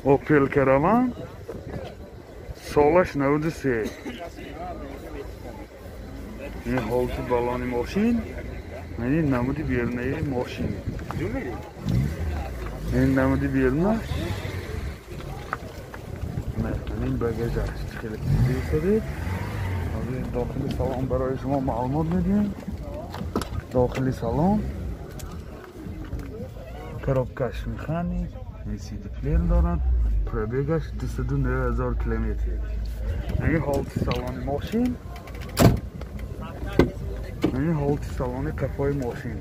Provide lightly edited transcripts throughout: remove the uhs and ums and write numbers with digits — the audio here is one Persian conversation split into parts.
Opel Caravan سالش 93. این حالت بالانی ماشین، یعنی نمودی بیرونه ماشین. این نمودی بیرونه. این بگاژ است. خیلی دیگه داخل سالن برای شما معلومات میدیم. داخل سالن коробкаш механик، CD player دارد. پربیگش 209,000 کیلومتر. این حالت سالن ماشین، این حالت سالن کفای ماشین.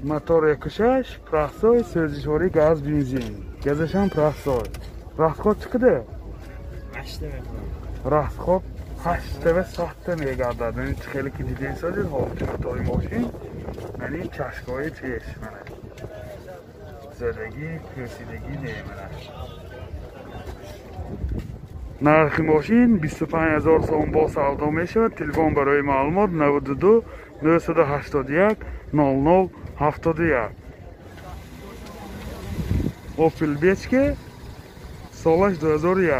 موتور 1.6 پرسای سوزشواری گاز بنزین. گازش هم پرسای. راستخود چقدر؟ 8 راستخود 8 و 7 میگردد. این خیلی که دیده ایستادید حالت موتور ماشین. یعنی چشمای چشمه. زدگی پرسیدگی نمیمونه. نرخ ماشین 25,000 سوم با سودا میشود. تلفن برای معلومات 92 981 0071. اوپل بیچکه سالش 2001.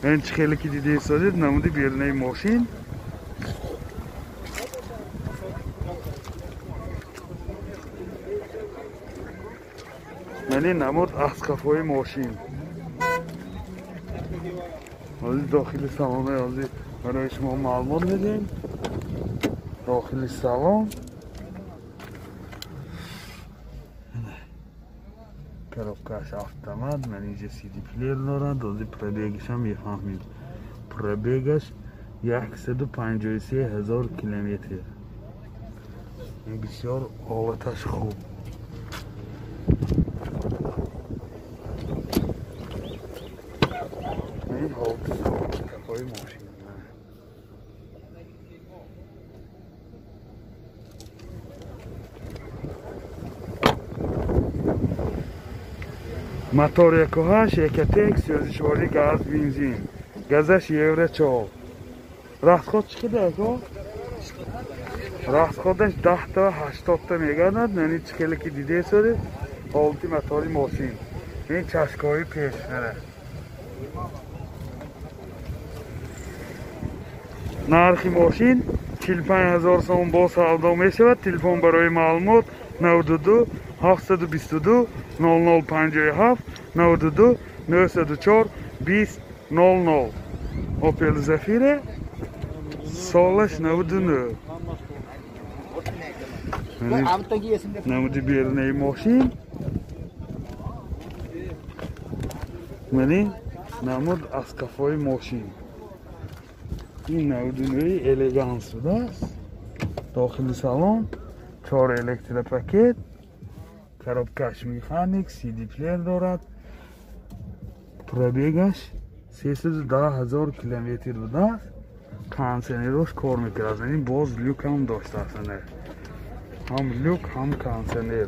این خیلی که دیده ایستادید نموده بیرونه ماشین. یعنی نمود از کفای ماشین. حالی داخل سالانه حالی برای شما معلومات میدیم. داخل سالن коробкаш автомат، менеджер CD player دارد. حالی پربیگش هم میفهمید. پربیگش 153,000 کیلومتر. این بسیار حالتش خوب. این حالت کفای ماشین. موتور 1.8 1.1 سوزشواری گاز بنزین. گازش یورو 4. راستخود چقدر اگه؟ راستخودش 10 تا 80 تا میگردد. یعنی چخیلی که دیده ایستادید حالت موتور ماشین. این چشمای پیشنه. نرخ ماشین 45,000 سوم با سودا میشود. تلفن برای معلومات 92 722 0057 92 904 20 00. اوپل زفیره سالش 99. نمودی بیرونه ماشین. یعنی نمود از کفای ماشین. این 99 الیگانس بوده است. داخل سالن 4 الکتریک پاکت، коробкаш مکانیک، CD پلیر دارد. پربیگش 310,000 کیلومتر بوده است. کانسنروش کار میکرد. یعنی باز لوک هم داشته است. هم لوک هم کانسنر.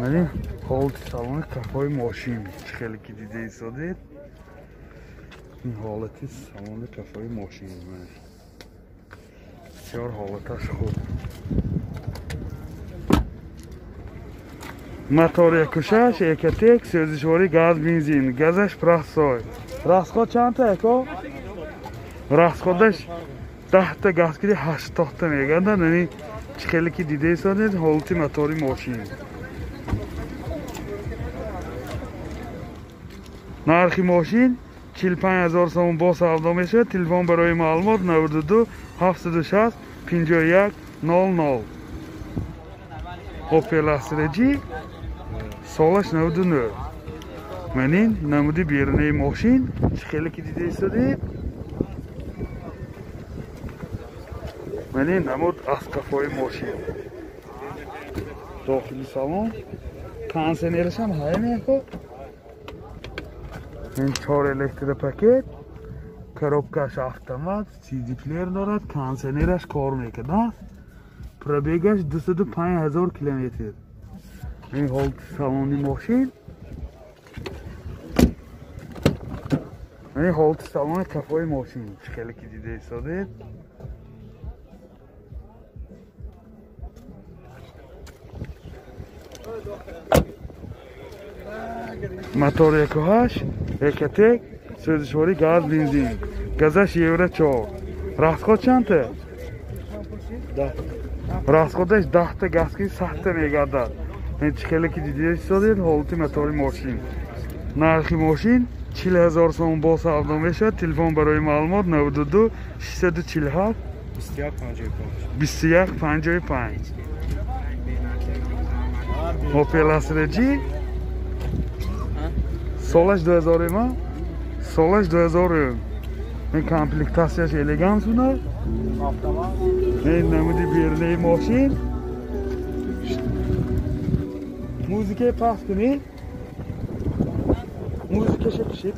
یعنی حالت سالن کفای ماشین. خیلی که دیده ایستادید این حالتی سالن کفای ماشین. بسیار حالتش خوب. موتور 1.6 1.1 سوزشواری گاز بنزین. گازش پرسای. راستخود چند تا اکو؟ راستخودش 10 تا گاز کردی 80 تا میگردد. یعنی خیلی که دیده ایستادید حالت موتور ماشین. نرخ ماشین 45,000 سوم با سودا میشه. تلفن برای معلومات 92 760 51 00. اوپل استرجی سالش 99. منین نمودی بیرونه ماشین. خیلی که دیده ایستادید منین نمود از کفای ماشین. داخل سالن کانسنرش هم های میکن. این 4 الکتریک پاکت، коробкаш автомат، CD پلیر دارد. کانسنرش کار میکنه. پربیگش 205,000 کیلومتر. این حالت سالن ماشین. این حالت سالن کفای ماشین. خیلی که دیده ایستادید Motor 1.8 Ekatek سوزشواری گاز بنزین گازش یورو 4 راستخود چنده؟ راستخودش 10 تا گازکی 100 تا میگه داد این چکلی که دیدیش شدید هولتی موتوری ماشین نرخی ماشین 40,000 سوم با ساخته میشه تلفن برای معلومات 92 647 2155 Opel Astra G Solaj 2000 ما Solaj 2000 این کامپلیکتاسیش elegans بوده این نمودی بیرنه ماشین موزیکه پاس کنی موزیکه کشید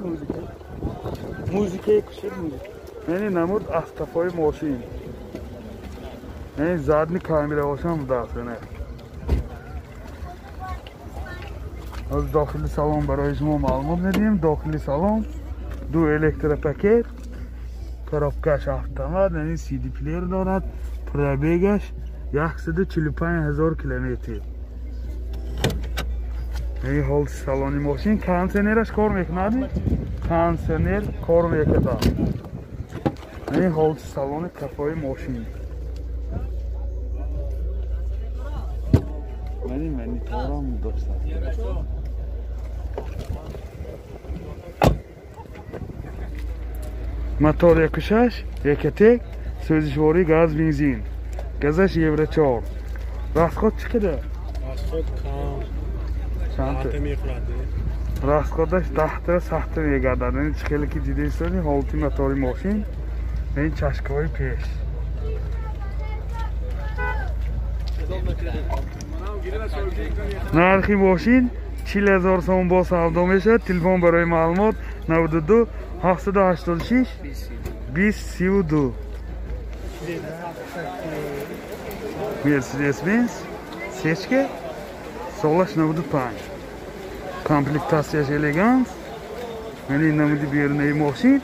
موزیکه کشید یعنی نمود استفای ماشین یعنی زادنی کامیره باشم داشتنه از داخلی سالن برای شما معلومات میدیم داخلی سالن دو الکتروپاکت کارابکش автомат یعنی سی دی پلیر دارد پرابیگش 145,000 کیلومتر این حالت سالانی ماشین کانسنرش کار میکنه کانسنر کار میکنه این حالت سالان کفای ماشین منی تارم داشتم موتور 1.6 Ekatek سوزشواری گاز بنزین گازش یورو 4 راستخود چقدر؟ راستخود چند راستخودش 10 تا 100 تا میگه داد این چکلی که دیده ایستانی هولتی موتوری ماشین این چشکای پیش نرخی ماشین 40,000 سوم با ساخته میشه تلفن برای معلومات 92 786 2032 Mercedes Benz seçki Solaş 95 komplektasiyası elegans yani namudi bir yerine maşin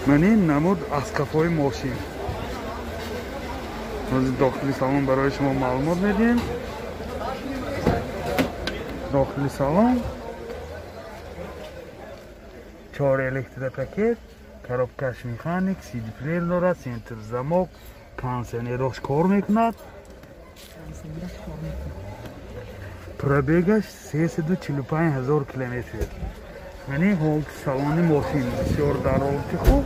yani namud askafay maşin از داخلی سالن برای شما معلومات میدیم داخلی سالن 4 الکتروپاکت коробкаш механик سی دی پلیر دارد سنتر زماک کانسنراش کار میکند پرابیگش 345,000 کیلومتر یعنی هولت سالانی ماشین بسیار در حالت خوب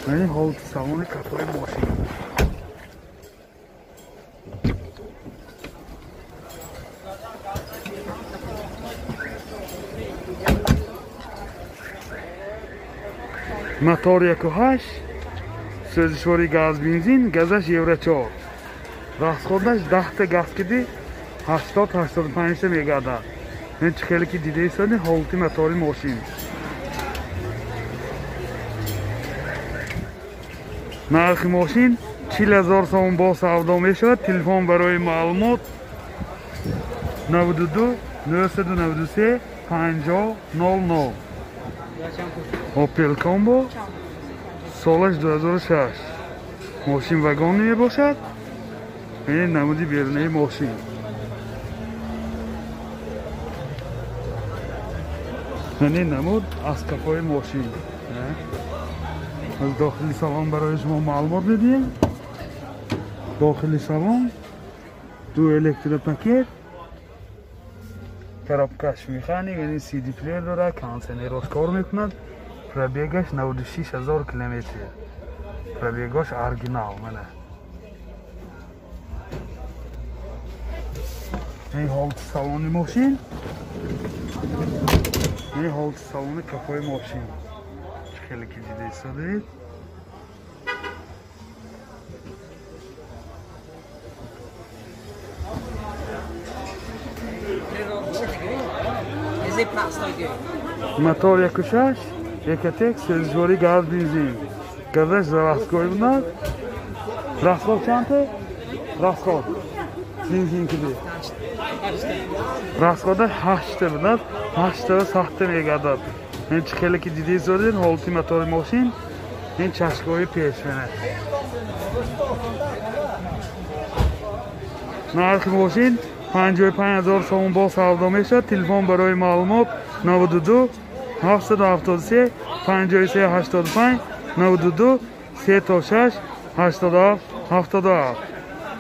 یعنی هولت سالان کفای ماشین موتور 1.8 سوزشواری گاز بنزین گازش یورو 4 راستخودش 10 تا گاز کدی 80-85 تا میگه داد این چکلی که دیده ایستانی هولتی موتوری ماشین نرخ ماشین 40,000 سوم با ساخته میشه تلفن برای معلومات 92 993 5000 Opel Combo Solaj 2006 ماشین واگن می باشد این نمودی بیرونه ماشین این نمود اسکافای ماشین از داخلی سالن برای شما معلومات میدیم داخلی سالن دو الکتروپاکت коробкаш механик یعنی سی دی پلیر داره کانسنراش کار میکند پرابیگش 96,000 کیلومتر پرابیگش اورجینال منه این هولت سالن ماشین این هولت سالن کفای ماشین چکلی که دیده ایستادید موتور 1.6 Ekatek سوزشواری گاز بنزین گازش راستخود بودند راستخود چنده؟ راستخود بنزین کدی راستخودش 8 تا بودند 8 تا ساخته میگه داد این چکلی که دیده ایستادید هولتی موتوری ماشین این چشمای پیشونه. نرخ ماشین 55,000 سوم با سودا میشه. تلفن برای معلومات 92 773 53 85 92 3 تا 6 87 77.